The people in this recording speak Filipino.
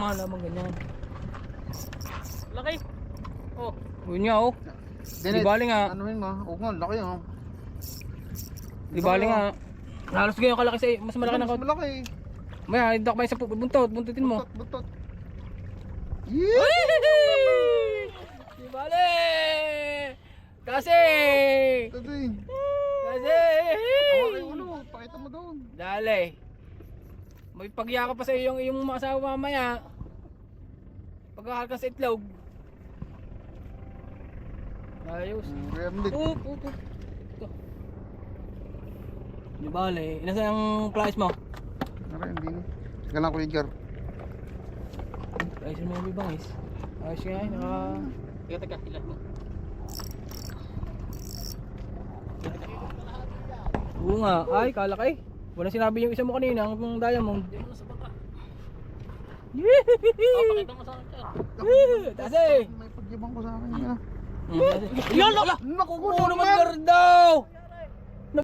mga naman ganyan. Laki. Oh. Yun nga oh. Di bali nga. Ano yun nga? Oo nga, laki oh. Di bali nga. Halos ganyan kalaki sa mas malaki na Mas ko. malaki. Maya, hindi ako may sa buntot. Buntutin mo. Butot. Di bali! Kasi! Kasi. Kasi! Okay, ulo. Pakita mo doon. Dali. May pagyakap pa sa iyong mga asawa mamaya. Pagkakal ka sa itlog. Ayos. Remdik. Ito. Di bali. Inasa ang price mo? Nara, hindi na. Teka lang, Kuya Jar. Price mo yung bibangis. Ayos nga eh. Teka, ilan mo? Oo nga. Ay, kalaki. Wala sinabi yung isa mo kanina. Ang diamond. Hindi mo na sa baka. Yee! Pakita mo sa akin. Tase! May pagyabang ko sa akin. Yan! Ala! Naku, Oo naman daw!